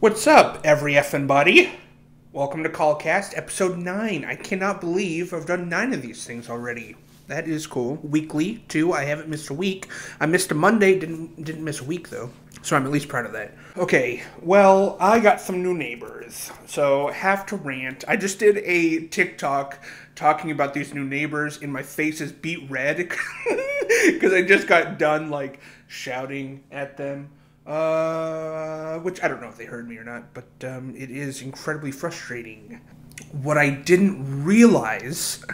What's up, every effing buddy? Welcome to COLLCAST, episode 9. I cannot believe I've done 9 of these things already. That is cool. Weekly, too. I haven't missed a week. I missed a Monday, didn't miss a week, though. So I'm at least proud of that. Okay, well, I got some new neighbors, so have to rant. I just did a TikTok talking about these new neighbors, and my face is beet red because I just got done, shouting at them. Which I don't know if they heard me or not, but it is incredibly frustrating. What I didn't realize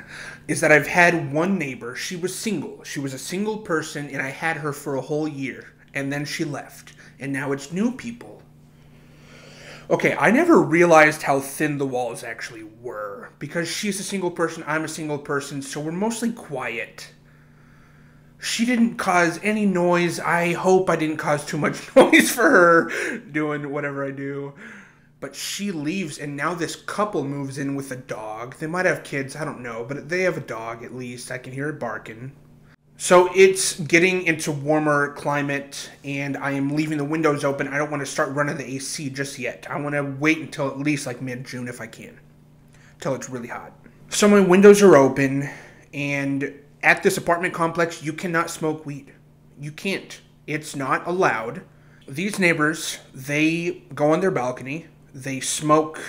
is that I've had one neighbor. She was single. She was a single person, and I had her for a whole year, and then she left, and now it's new people. Okay, I never realized how thin the walls actually were, because she's a single person, I'm a single person, so we're mostly quiet. She didn't cause any noise. I hope I didn't cause too much noise for her doing whatever I do. But she leaves, and now this couple moves in with a dog. They might have kids, I don't know, but they have a dog at least. I can hear it barking. So it's getting into warmer climate, and I am leaving the windows open. I don't want to start running the AC just yet. I want to wait until at least mid-June if I can, until it's really hot. So my windows are open, and at this apartment complex, you cannot smoke weed. You can't. It's not allowed. These neighbors, they go on their balcony. They smoke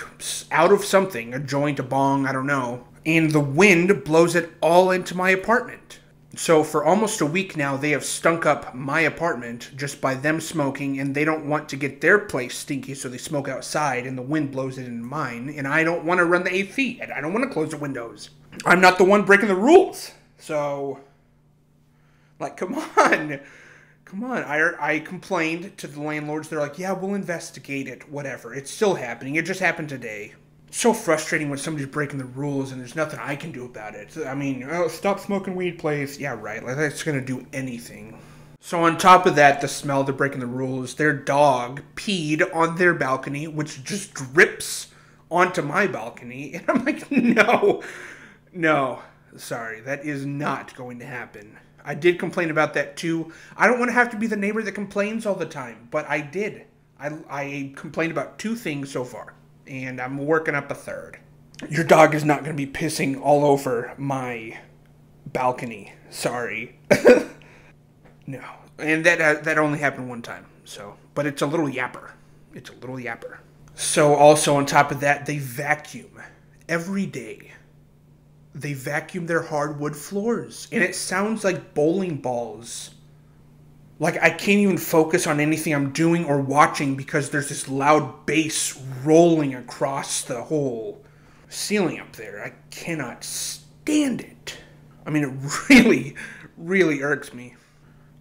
out of something, a joint, a bong, I don't know. And the wind blows it all into my apartment. So for almost a week now, they have stunk up my apartment just by them smoking, and they don't want to get their place stinky, so they smoke outside, and the wind blows it into mine. And I don't want to run the AC. I don't want to close the windows. I'm not the one breaking the rules. So, come on. Come on. I complained to the landlords. They're like, yeah, we'll investigate it. Whatever. It's still happening. It just happened today. It's so frustrating when somebody's breaking the rules and there's nothing I can do about it. I mean, stop smoking weed, please. Yeah, right. That's going to do anything. So on top of that, the smell, they're breaking the rules. Their dog peed on their balcony, which just drips onto my balcony. And I'm like, no. Sorry, that is not going to happen. I did complain about that too. I don't want to have to be the neighbor that complains all the time, but I did. I complained about 2 things so far, and I'm working up a third. Your dog is not going to be pissing all over my balcony. Sorry. No. And that only happened one time, but it's a little yapper. So also on top of that, they vacuum every day. They vacuum their hardwood floors, and it sounds like bowling balls. I can't even focus on anything I'm doing or watching because there's this loud bass rolling across the whole ceiling up there. I cannot stand it. I mean, it really, really irks me.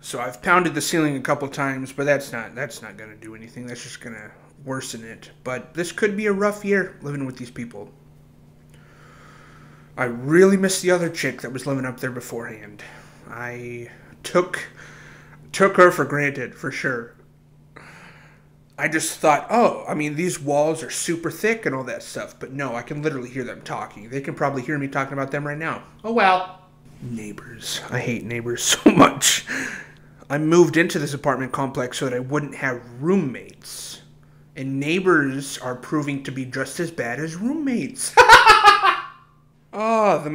So I've pounded the ceiling a couple times, but that's not going to do anything. That's just going to worsen it. But this could be a rough year living with these people. I really miss the other chick that was living up there beforehand. I took her for granted, for sure. I just thought, these walls are super thick and all that stuff. But no, I can literally hear them talking. They can probably hear me talking about them right now. Oh well. Neighbors. I hate neighbors so much. I moved into this apartment complex so that I wouldn't have roommates. And neighbors are proving to be just as bad as roommates. Oh, the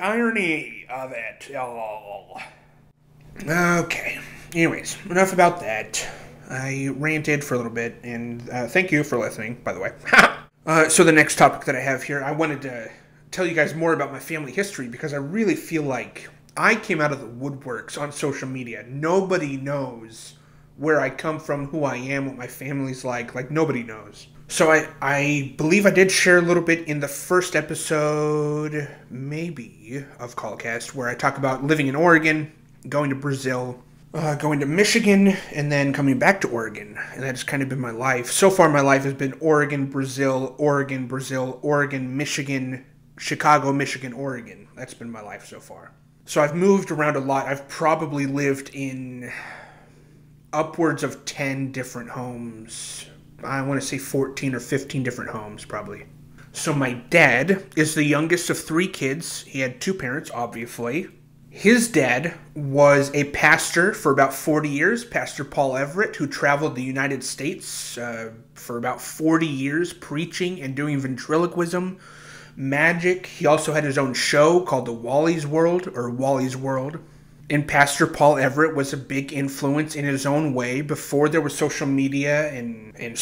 irony of it. Oh. Okay. Anyways, enough about that. I ranted for a little bit, and thank you for listening, by the way. So the next topic that I have here, I wanted to tell you guys more about my family history, because I really feel like I came out of the woodworks on social media. Nobody knows where I come from, who I am, what my family's like nobody knows. So I believe I did share a little bit in the first episode, maybe, of COLLCAST, where I talk about living in Oregon, going to Brazil, going to Michigan, and then coming back to Oregon. And that's kind of been my life. So far, my life has been Oregon, Brazil, Michigan, Chicago, Michigan, Oregon. That's been my life so far. So I've moved around a lot. I've probably lived in upwards of 10 different homes. I want to say 14 or 15 different homes, probably. So my dad is the youngest of 3 kids. He had 2 parents, obviously. His dad was a pastor for about 40 years, Pastor Paul Everett, who traveled the United States for about 40 years preaching and doing ventriloquism, magic. He also had his own show called The Wally's World. And Pastor Paul Everett was a big influence in his own way before there was social media and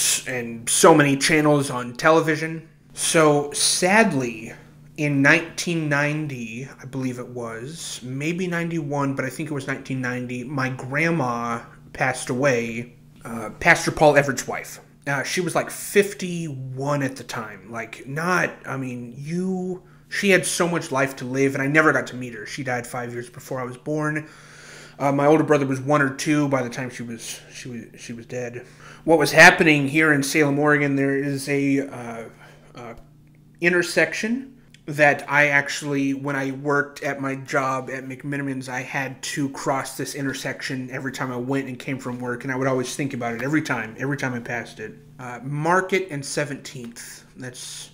so many channels on television. So sadly, in 1990, I believe it was, maybe 91, but I think it was 1990, my grandma passed away, Pastor Paul Everett's wife. She was like 51 at the time. She had so much life to live, and I never got to meet her. She died 5 years before I was born. My older brother was 1 or 2 by the time she was dead. What was happening here in Salem, Oregon, there is a intersection that I actually, when I worked at my job at McMinimans, I had to cross this intersection every time I went and came from work, and I would always think about it every time I passed it. Market and 17th. That's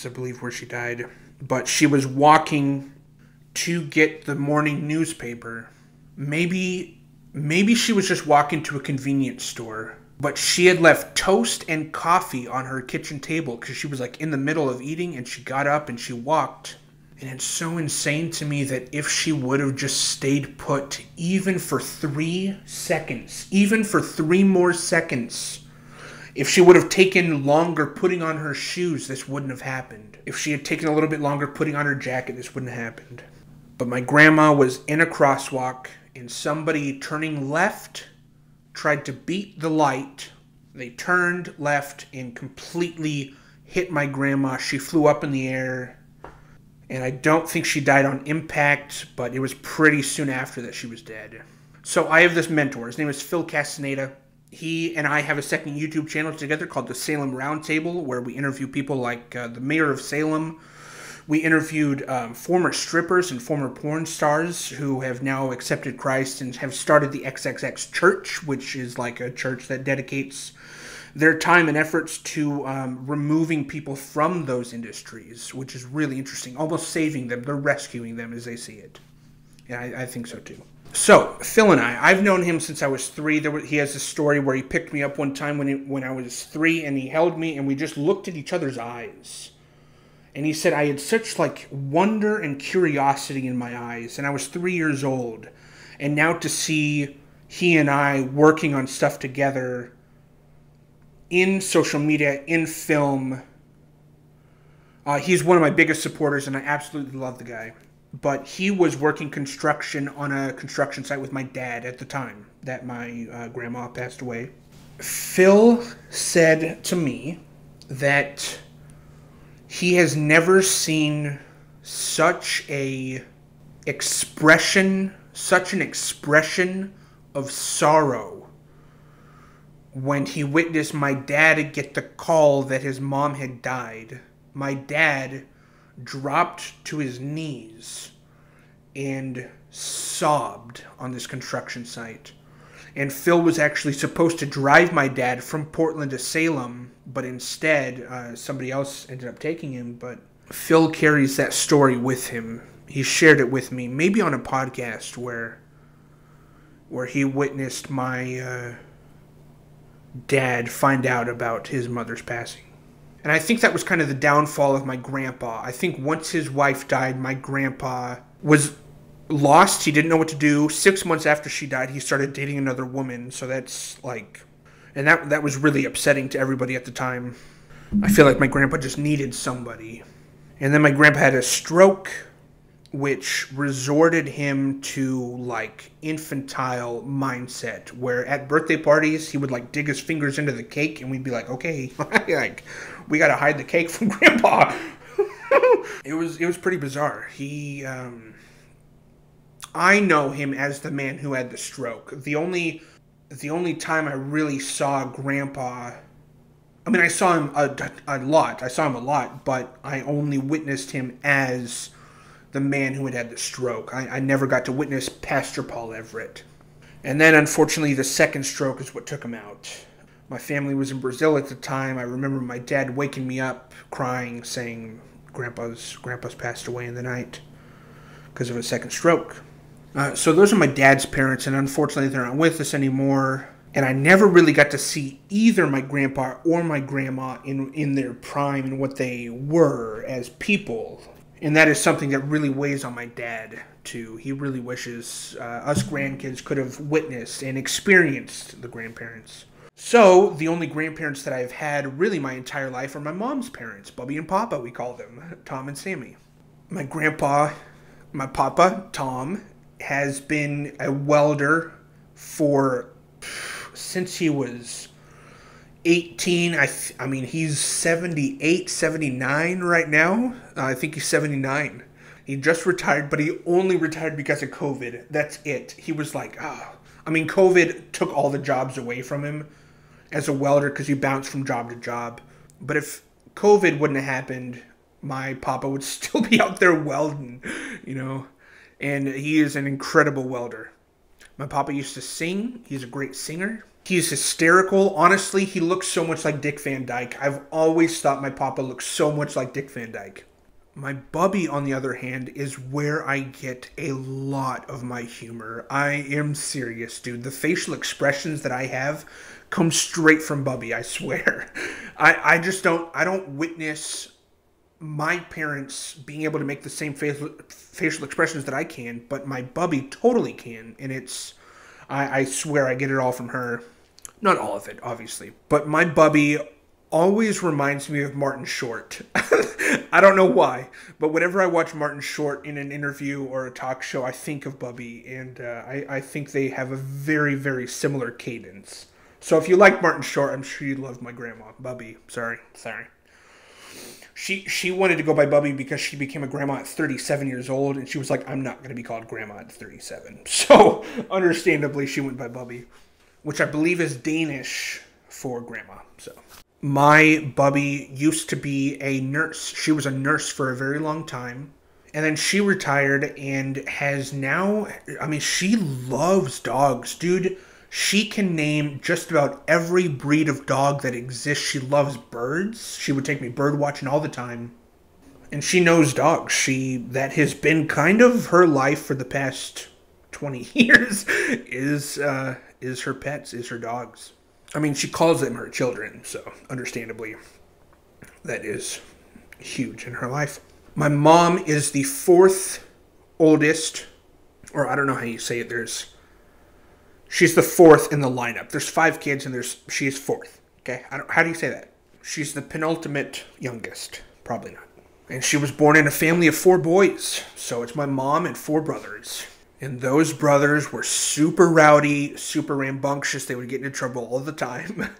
I believe where she died. But she was walking to get the morning newspaper. Maybe she was just walking to a convenience store. But she had left toast and coffee on her kitchen table because she was like in the middle of eating, and she got up and she walked. And it's so insane to me that if she would have just stayed put even for 3 seconds, even for 3 more seconds, if she would have taken longer putting on her shoes, this wouldn't have happened. If she had taken a little bit longer putting on her jacket, this wouldn't have happened. But my grandma was in a crosswalk, and somebody turning left tried to beat the light. They turned left and completely hit my grandma. She flew up in the air, and I don't think she died on impact, but it was pretty soon after that she was dead. So I have this mentor. His name is Phil Castaneda. He and I have a second YouTube channel together called the Salem Roundtable, where we interview people like the mayor of Salem. We interviewed former strippers and former porn stars who have now accepted Christ and have started the XXX Church, which is like a church that dedicates their time and efforts to removing people from those industries, which is really interesting. Almost saving them. They're rescuing them as they see it. Yeah, I think so too. So, Phil and I've known him since I was 3. He has a story where he picked me up one time when I was 3, and he held me, and we just looked at each other's eyes. And he said, I had such wonder and curiosity in my eyes, and I was 3 years old. And now to see he and I working on stuff together in social media, in film, he's one of my biggest supporters, and I absolutely love the guy. But he was working construction on a construction site with my dad at the time that my grandma passed away. Phil said to me that he has never seen such an expression of sorrow when he witnessed my dad get the call that his mom had died. My dad dropped to his knees and sobbed on this construction site. And Phil was actually supposed to drive my dad from Portland to Salem, but instead somebody else ended up taking him. But Phil carries that story with him. He shared it with me, maybe on a podcast where he witnessed my dad find out about his mother's passing. And I think that was kind of the downfall of my grandpa. I think once his wife died, my grandpa was lost. He didn't know what to do. 6 months after she died, he started dating another woman. So that's and that was really upsetting to everybody at the time. I feel like my grandpa just needed somebody. And then my grandpa had a stroke, which resorted him to infantile mindset, where at birthday parties he would dig his fingers into the cake, and we'd be like, okay, we gotta hide the cake from grandpa. It was pretty bizarre. He I know him as the man who had the stroke. The only time I really saw grandpa, I mean, I saw him a lot, but I only witnessed him as the man who had the stroke. I never got to witness Pastor Paul Everett. And then, unfortunately, the second stroke is what took him out. My family was in Brazil at the time. I remember my dad waking me up, crying, saying, Grandpa's passed away in the night. because of a second stroke. So those are my dad's parents, and unfortunately they're not with us anymore. And I never really got to see either my grandpa or my grandma in their prime and what they were as people. And that is something that really weighs on my dad, too. He really wishes us grandkids could have witnessed and experienced the grandparents. So, the only grandparents that I've had really my entire life are my mom's parents. Bubby and Papa, we call them. Tom and Sammy. My grandpa, my papa, Tom, has been a welder since he was 18. I mean, he's 78, 79 right now. I think he's 79. He just retired, but he only retired because of COVID. That's it. He was like, I mean, COVID took all the jobs away from him as a welder because he bounced from job to job. But if COVID wouldn't have happened, my papa would still be out there welding, you know. And he is an incredible welder. My papa used to sing. He's a great singer. He's hysterical. Honestly, he looks so much like Dick Van Dyke. I've always thought my papa looks so much like Dick Van Dyke. My bubby, on the other hand, is where I get a lot of my humor. I am serious, dude. The facial expressions that I have come straight from Bubby, I swear. I don't witness my parents being able to make the same facial expressions that I can, but my Bubby totally can, and I swear I get it all from her. Not all of it, obviously, but my Bubby always reminds me of Martin Short. I don't know why, but whenever I watch Martin Short in an interview or a talk show, I think of Bubby, and I think they have a very, very similar cadence. So if you like Martin Short, I'm sure you love my grandma. Bubby, sorry. She wanted to go by Bubby because she became a grandma at 37 years old, and she was like, I'm not going to be called grandma at 37. So, understandably, she went by Bubby, which I believe is Danish for grandma. So, my Bubby used to be a nurse. She was a nurse for a very long time, and then she retired and has now, I mean, she loves dogs, dude. She can name just about every breed of dog that exists. She loves birds. She would take me bird watching all the time. And she knows dogs. That has been kind of her life for the past 20 years is her pets, is her dogs. I mean, she calls them her children, so understandably that is huge in her life. My mom is the fourth oldest, or I don't know how you say it. She's the fourth in the lineup. There's 5 kids, and she is fourth. Okay, how do you say that? She's the penultimate youngest. Probably not. And she was born in a family of 4 boys. So it's my mom and 4 brothers. And those brothers were super rowdy, super rambunctious. They would get into trouble all the time.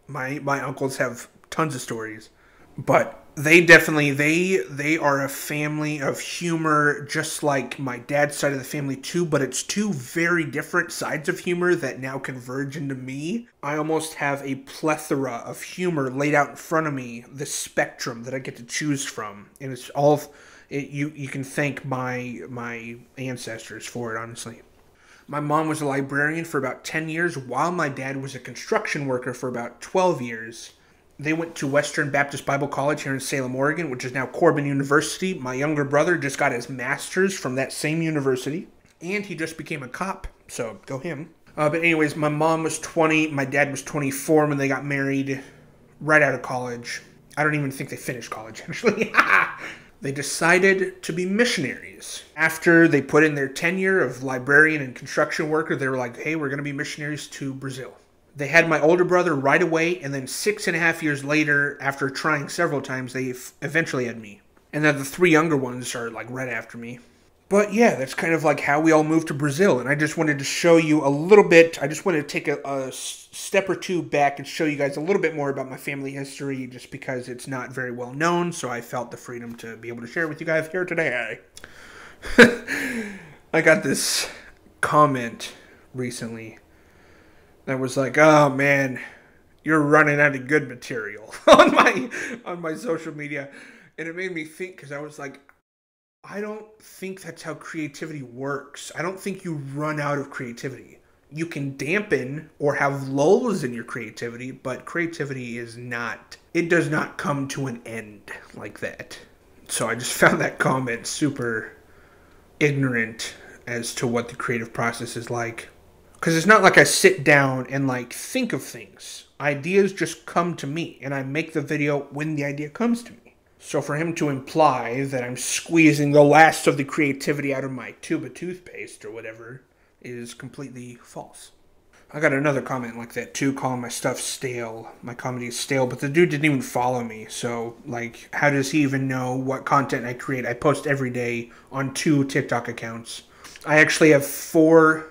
My uncles have tons of stories. But they definitely, they are a family of humor, just like my dad's side of the family too, but it's 2 very different sides of humor that now converge into me. I almost have a plethora of humor laid out in front of me, the spectrum that I get to choose from. And it's all, you can thank my ancestors for it, honestly. My mom was a librarian for about 10 years, while my dad was a construction worker for about 12 years. They went to Western Baptist Bible College here in Salem, Oregon, which is now Corbin University. My younger brother just got his master's from that same university, and he just became a cop, so go him. But anyways, my mom was 20, my dad was 24 when they got married, right out of college. I don't even think they finished college, actually. They decided to be missionaries. After they put in their tenure of librarian and construction worker, they were like, hey, we're going to be missionaries to Brazil. They had my older brother right away, and then 6.5 years later, after trying several times, they eventually had me. And then the 3 younger ones are like right after me. But yeah, that's kind of like how we all moved to Brazil, and I just wanted to show you a little bit. I just wanted to take a step or 2 back and show you guys a little bit more about my family history, just because it's not very well known, so I felt the freedom to be able to share it with you guys here today. I got this comment recently that was like, oh man, you're running out of good material on my social media. And it made me think, because I was like, I don't think that's how creativity works. I don't think you run out of creativity. You can dampen or have lulls in your creativity, but creativity it does not come to an end like that. So I just found that comment super ignorant as to what the creative process is like. Because it's not like I sit down and like think of things. Ideas just come to me, and I make the video when the idea comes to me. So for him to imply that I'm squeezing the last of the creativity out of my tube of toothpaste or whatever is completely false. I got another comment like that too, calling my stuff stale. My comedy is stale, but the dude didn't even follow me. So, like, how does he even know what content I create? I post every day on 2 TikTok accounts. I actually have 4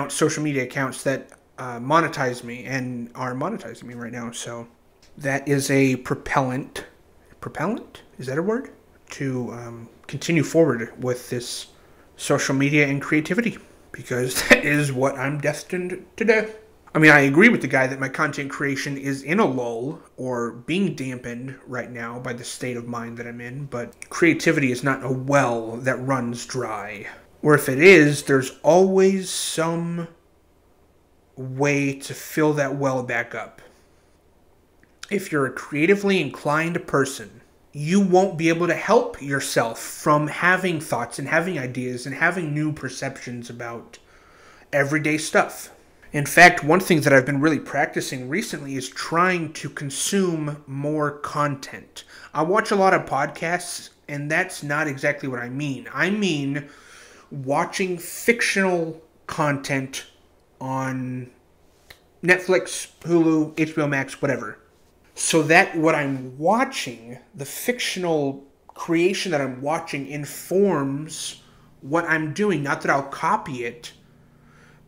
social media accounts that monetize me and are monetizing me right now. So that is a propellant. Propellant? Is that a word? To continue forward with this social media and creativity. Because that is what I'm destined to do. I mean, I agree with the guy that my content creation is in a lull or being dampened right now by the state of mind that I'm in, but creativity is not a well that runs dry. Or if it is, there's always some way to fill that well back up. If you're a creatively inclined person, you won't be able to help yourself from having thoughts and having ideas and having new perceptions about everyday stuff. In fact, one thing that I've been really practicing recently is trying to consume more content. I watch a lot of podcasts, and that's not exactly what I mean. I mean watching fictional content on Netflix, Hulu, HBO Max, whatever. So that what I'm watching, the fictional creation that I'm watching, informs what I'm doing. Not that I'll copy it,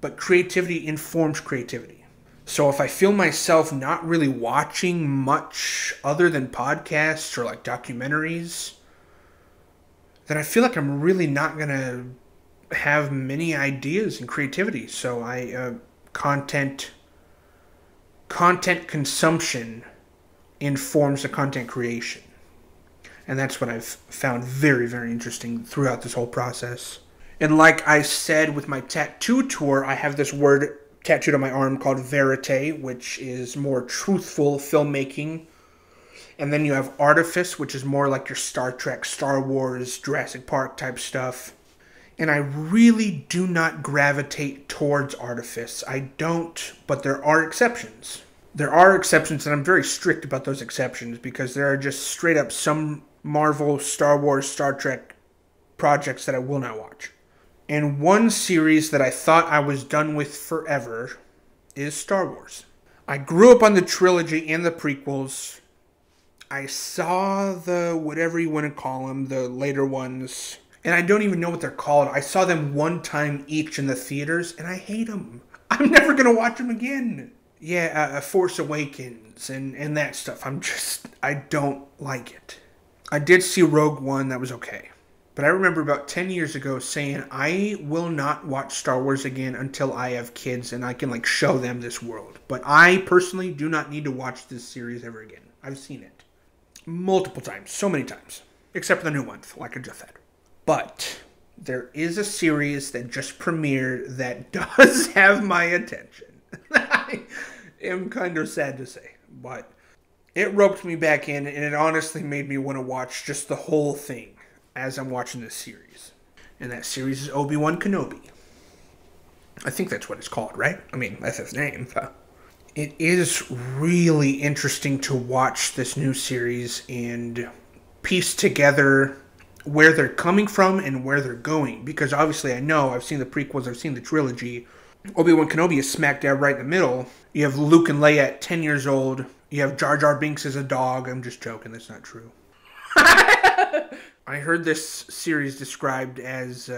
but creativity informs creativity. So if I feel myself not really watching much other than podcasts or like documentaries, then I feel like I'm really not going to have many ideas and creativity. So content consumption informs the content creation. And that's what I've found very, very interesting throughout this whole process. And like I said with my tattoo tour, I have this word tattooed on my arm called verite, which is more truthful filmmaking. And then you have artifice, which is more like your Star Trek, Star Wars, Jurassic Park type stuff. And I really do not gravitate towards artifice. I don't, but there are exceptions. There are exceptions, and I'm very strict about those exceptions because there are just straight up some Marvel, Star Wars, Star Trek projects that I will not watch. And one series that I thought I was done with forever is Star Wars. I grew up on the trilogy and the prequels. I saw the, whatever you want to call them, the later ones, and I don't even know what they're called. I saw them one time each in the theaters, and I hate them. I'm never going to watch them again. Yeah, Force Awakens and that stuff. I don't like it. I did see Rogue One, that was okay. But I remember about 10 years ago saying, I will not watch Star Wars again until I have kids and I can like show them this world. But I personally do not need to watch this series ever again. I've seen it multiple times, so many times. Except for the new one, like I just said. But there is a series that just premiered that does have my attention. I am kind of sad to say, but it roped me back in, and it honestly made me want to watch just the whole thing as I'm watching this series. And that series is Obi Wan Kenobi. I think that's what it's called, right? I mean, that's his name. It is really interesting to watch this new series and piece together where they're coming from and where they're going. Because obviously I know, I've seen the prequels, I've seen the trilogy. Obi Wan Kenobi is smack dab right in the middle. You have Luke and Leia at 10 years old. You have Jar Jar Binks as a dog. I'm just joking, that's not true. I heard this series described as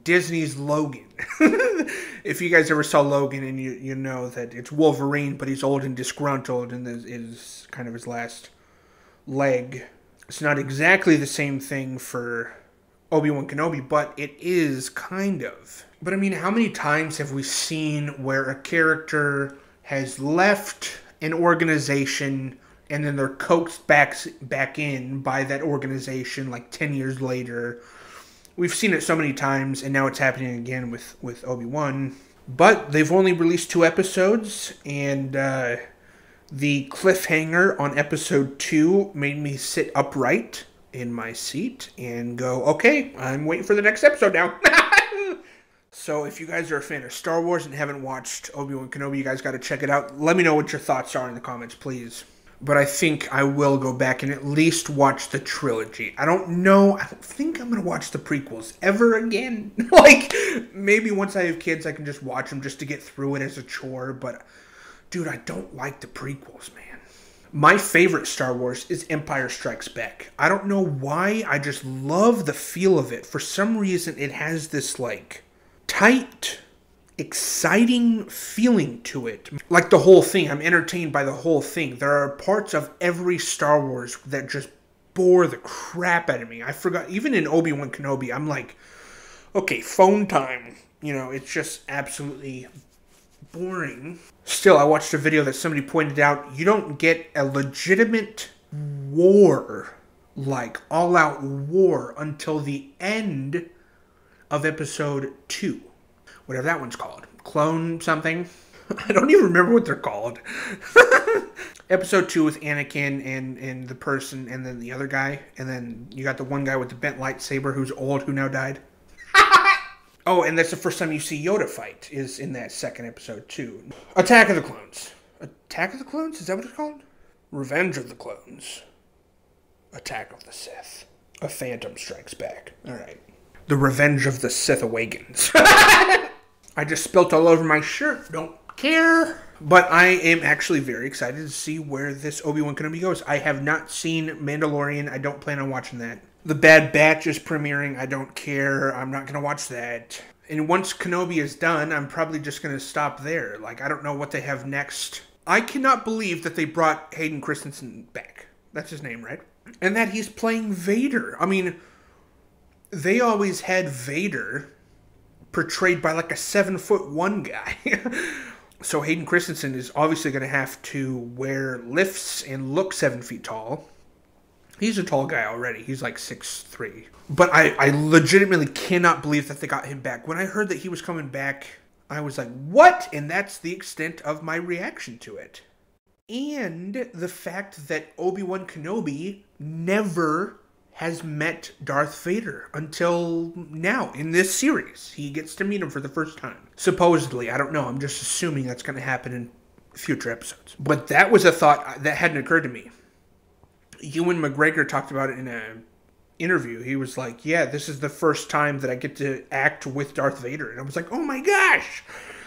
Disney's Logan. If you guys ever saw Logan, and you know that it's Wolverine, but he's old and disgruntled and is kind of his last leg. It's not exactly the same thing for Obi Wan Kenobi, but it is kind of. But I mean, how many times have we seen where a character has left an organization and then they're coaxed back in by that organization like 10 years later? We've seen it so many times, and now it's happening again with Obi-Wan. But they've only released 2 episodes, and the cliffhanger on episode 2 made me sit upright in my seat and go, okay, I'm waiting for the next episode now. So if you guys are a fan of Star Wars and haven't watched Obi Wan Kenobi, you guys got to check it out. Let me know what your thoughts are in the comments, please. But I think I will go back and at least watch the trilogy. I don't think I'm going to watch the prequels ever again. Like, maybe once I have kids, I can just watch them just to get through it as a chore. But, dude, I don't like the prequels, man. My favorite Star Wars is Empire Strikes Back. I don't know why, I just love the feel of it. For some reason, it has this, like, tight, exciting feeling to it. Like the whole thing, I'm entertained by the whole thing. There are parts of every Star Wars that just bore the crap out of me. I forgot, even in Obi Wan Kenobi, I'm like, okay, phone time. You know, it's just absolutely boring. Still, I watched a video that somebody pointed out, you don't get a legitimate war, like all-out war, until the end of episode 2. Whatever that one's called. Clone something? I don't even remember what they're called. Episode 2 with Anakin and the person and then the other guy. And then you got the one guy with the bent lightsaber who's old, who now died. Oh, and that's the first time you see Yoda fight, is in that second episode too. Attack of the Clones. Attack of the Clones? Is that what it's called? Revenge of the Clones. Attack of the Sith. A Phantom Strikes Back. Alright. The Revenge of the Sith Awakens. I just spilt all over my shirt. Don't care. But I am actually very excited to see where this Obi Wan Kenobi goes. I have not seen Mandalorian. I don't plan on watching that. The Bad Batch is premiering. I don't care. I'm not going to watch that. And once Kenobi is done, I'm probably just going to stop there. Like, I don't know what they have next. I cannot believe that they brought Hayden Christensen back. That's his name, right? And that he's playing Vader. I mean, they always had Vader portrayed by like a 7'1" guy. So Hayden Christensen is obviously going to have to wear lifts and look 7 feet tall. He's a tall guy already. He's like 6'3". But I legitimately cannot believe that they got him back. When I heard that he was coming back, I was like, what? And that's the extent of my reaction to it. And the fact that Obi Wan Kenobi never has met Darth Vader until now in this series. He gets to meet him for the first time. Supposedly. I don't know. I'm just assuming that's going to happen in future episodes. But that was a thought that hadn't occurred to me. Ewan McGregor talked about it in an interview. He was like, yeah, this is the first time that I get to act with Darth Vader. And I was like, oh my gosh!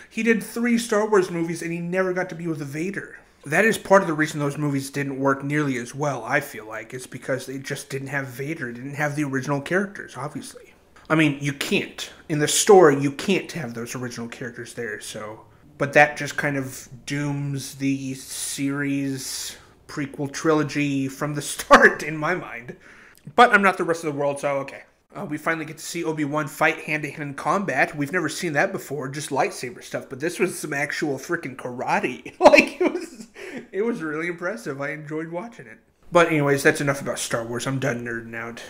He did 3 Star Wars movies and he never got to be with a Vader. That is part of the reason those movies didn't work nearly as well, I feel like. It's because they just didn't have Vader. It didn't have the original characters, obviously. I mean, you can't. In the story, you can't have those original characters there, so... But that just kind of dooms the series prequel trilogy from the start, in my mind. But I'm not the rest of the world, so okay. We finally get to see Obi-Wan fight hand-to-hand combat. We've never seen that before, just lightsaber stuff. But this was some actual freaking karate. Like, it was really impressive. I enjoyed watching it. But anyways, that's enough about Star Wars. I'm done nerding out.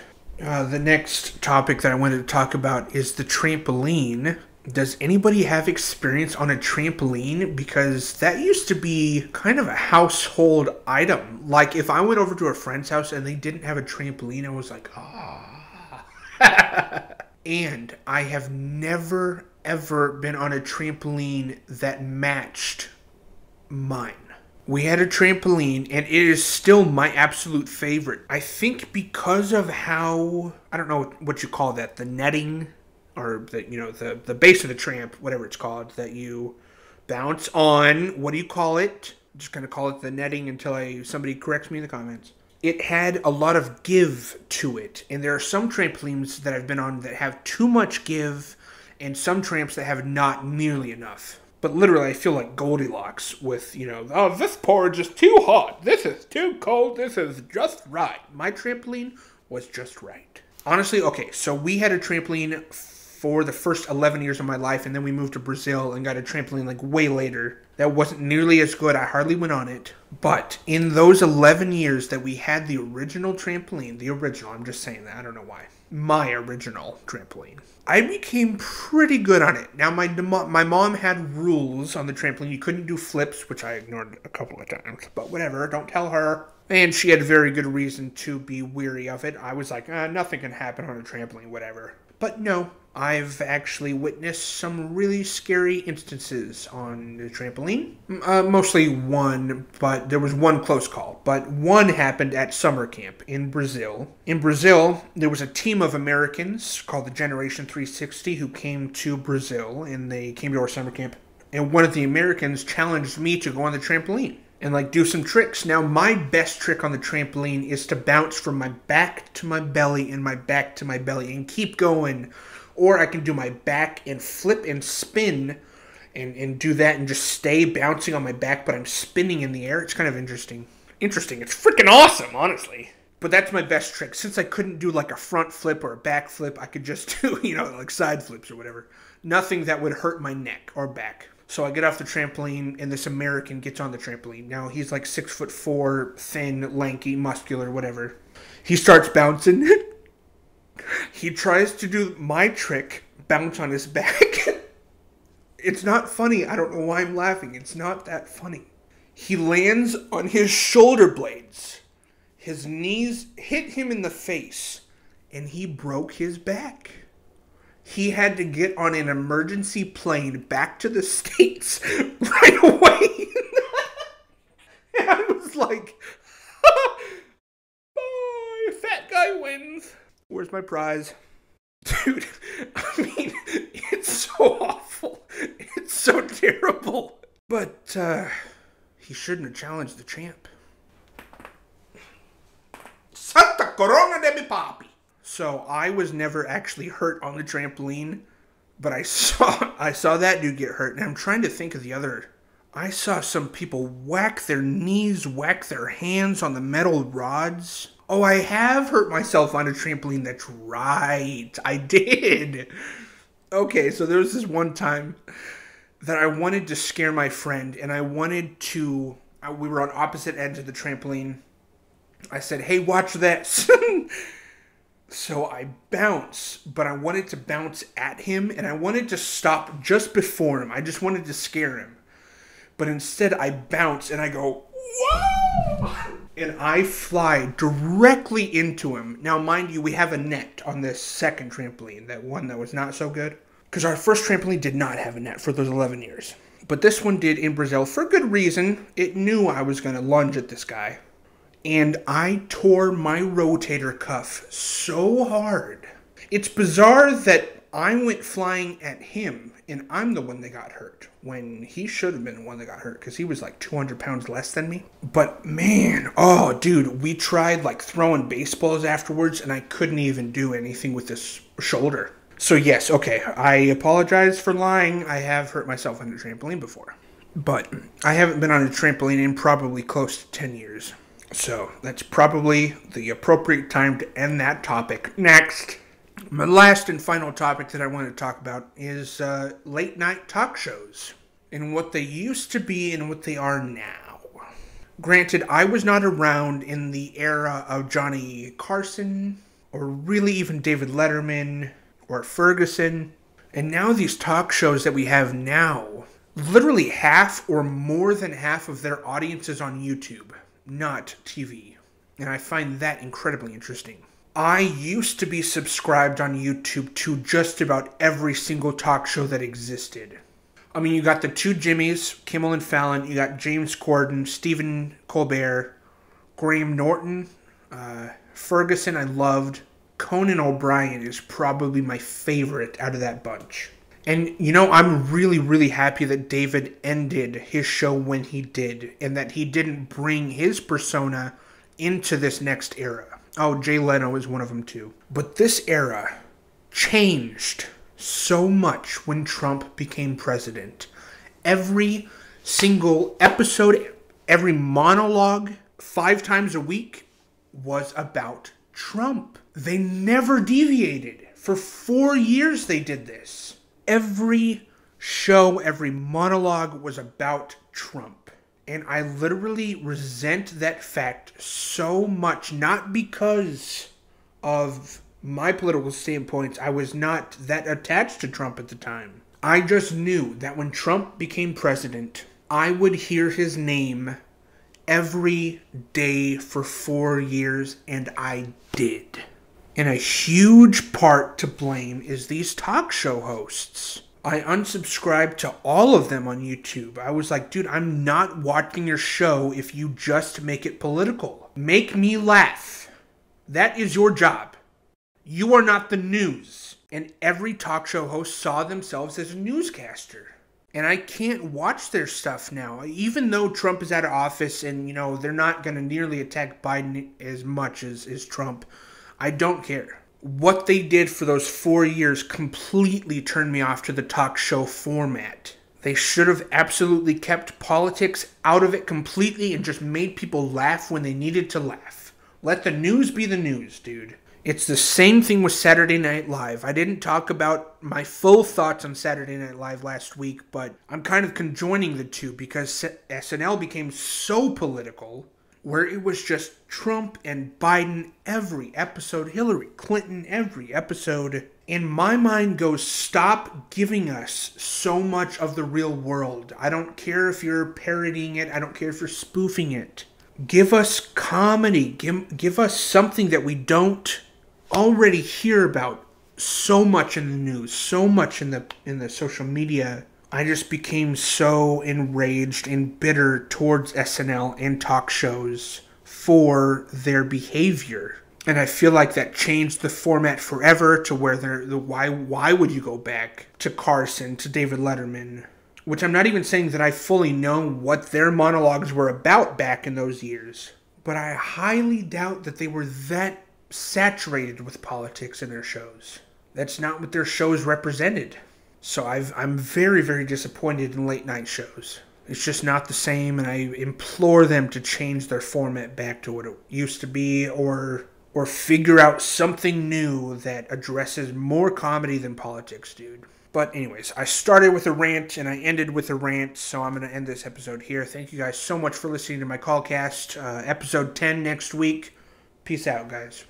The next topic that I wanted to talk about is the trampoline. Does anybody have experience on a trampoline? Because that used to be kind of a household item. Like, if I went over to a friend's house and they didn't have a trampoline, I was like, ah. And I have never, ever been on a trampoline that matched mine. We had a trampoline, and it is still my absolute favorite. I think because of how, I don't know what you call that, the netting, or the, you know, the base of the tramp, whatever it's called, that you bounce on. What do you call it? I'm just going to call it the netting until somebody corrects me in the comments. It had a lot of give to it, and there are some trampolines that I've been on that have too much give, and some tramps that have not nearly enough. But literally, I feel like Goldilocks with, you know, oh, this porridge is too hot, this is too cold, this is just right. My trampoline was just right. Honestly, okay, so we had a trampoline for the first 11 years of my life, and then we moved to Brazil and got a trampoline like way later. That wasn't nearly as good. I hardly went on it. But in those 11 years that we had the original trampoline, I'm just saying that, I don't know why, my original trampoline, I became pretty good on it. Now, my mom had rules on the trampoline. You couldn't do flips, which I ignored a couple of times, but whatever, don't tell her. And she had very good reason to be weary of it. I was like, nothing can happen on a trampoline, whatever. But no, I've actually witnessed some really scary instances on the trampoline. Mostly one, but there was one close call. But one happened at summer camp in Brazil. In Brazil, there was a team of Americans called the Generation 360 who came to Brazil, and they came to our summer camp. And one of the Americans challenged me to go on the trampoline and like do some tricks. Now, my best trick on the trampoline is to bounce from my back to my belly and my back to my belly and keep going. Or I can do my back and flip and spin and do that and just stay bouncing on my back, but I'm spinning in the air. It's kind of interesting. It's freaking awesome, honestly. But that's my best trick. Since I couldn't do like a front flip or a back flip, I could just do, like side flips or whatever. Nothing that would hurt my neck or back. So I get off the trampoline, and this American gets on the trampoline. Now, he's like 6'4", thin, lanky, muscular, whatever. He starts bouncing. He tries to do my trick, bounce on his back. It's not funny. I don't know why I'm laughing. It's not that funny. He lands on his shoulder blades. His knees hit him in the face, and he broke his back. He had to get on an emergency plane back to the States right away. And I was like, bye, fat guy wins. Where's my prize? Dude, I mean, it's so awful. It's so terrible. But, he shouldn't have challenged the champ. Santa Corona de mi papi. So I was never actually hurt on the trampoline, but I saw that dude get hurt, and I'm trying to think of the other. I saw some people whack their knees, whack their hands on the metal rods. Oh, I have hurt myself on a trampoline. That's right. I did. Okay, so there was this one time that I wanted to scare my friend, and I wanted to... we were on opposite ends of the trampoline. I said, hey, watch this. So I bounce, but I wanted to bounce at him, and I wanted to stop just before him. I just wanted to scare him. But instead, I bounce, and I go, whoa! And I fly directly into him. Now, mind you, we have a net on this second trampoline, that one that was not so good. Because our first trampoline did not have a net for those 11 years. But this one did in Brazil for good reason. It knew I was going to lunge at this guy. And I tore my rotator cuff so hard. It's bizarre that I went flying at him, and I'm the one that got hurt, when he should have been the one that got hurt, because he was like 200 pounds less than me. But man, oh dude, we tried like throwing baseballs afterwards, and I couldn't even do anything with this shoulder. So yes, okay, I apologize for lying. I have hurt myself on a trampoline before. But I haven't been on a trampoline in probably close to 10 years. So that's probably the appropriate time to end that topic. Next. My last and final topic that I want to talk about is late night talk shows and what they used to be and what they are now. Granted, I was not around in the era of Johnny Carson or really even David Letterman or Ferguson. And now these talk shows that we have now, literally half or more than half of their audience is on YouTube, not TV. And I find that incredibly interesting. I used to be subscribed on YouTube to just about every single talk show that existed. I mean, you got the two Jimmys, Kimmel and Fallon. You got James Corden, Stephen Colbert, Graham Norton, Ferguson I loved. Conan O'Brien is probably my favorite out of that bunch. And, you know, I'm really, really happy that David ended his show when he did, and that he didn't bring his persona into this next era. Oh, Jay Leno is one of them too. But this era changed so much when Trump became president. Every single episode, every monologue, 5 times a week was about Trump. They never deviated. For 4 years they did this. Every show, every monologue was about Trump. And I literally resent that fact so much, not because of my political standpoints. I was not that attached to Trump at the time. I just knew that when Trump became president, I would hear his name every day for 4 years, and I did. And a huge part to blame is these talk show hosts. I unsubscribed to all of them on YouTube. I was like, dude, I'm not watching your show if you just make it political. Make me laugh. That is your job. You are not the news. And every talk show host saw themselves as a newscaster. And I can't watch their stuff now. Even though Trump is out of office and, they're not going to nearly attack Biden as much as Trump, I don't care. What they did for those 4 years completely turned me off to the talk show format. They should have absolutely kept politics out of it completely and just made people laugh when they needed to laugh. Let the news be the news, dude. It's the same thing with Saturday Night Live. I didn't talk about my full thoughts on Saturday Night Live last week, but I'm kind of conjoining the two because SNL became so political, where it was just Trump and Biden every episode, Hillary Clinton every episode. And my mind goes, stop giving us so much of the real world. I don't care if you're parodying it. I don't care if you're spoofing it. Give us comedy. Give us something that we don't already hear about so much in the news, so much in the social media. I just became so enraged and bitter towards SNL and talk shows for their behavior. And I feel like that changed the format forever to where why would you go back to Carson, to David Letterman? Which I'm not even saying that I fully know what their monologues were about back in those years. But I highly doubt that they were that saturated with politics in their shows. That's not what their shows represented. So I'm very, very disappointed in late night shows. It's just not the same, and I implore them to change their format back to what it used to be, or figure out something new that addresses more comedy than politics, dude. But anyways, I started with a rant, and I ended with a rant, so I'm going to end this episode here. Thank you guys so much for listening to my COLLCAST. Episode 10 next week. Peace out, guys.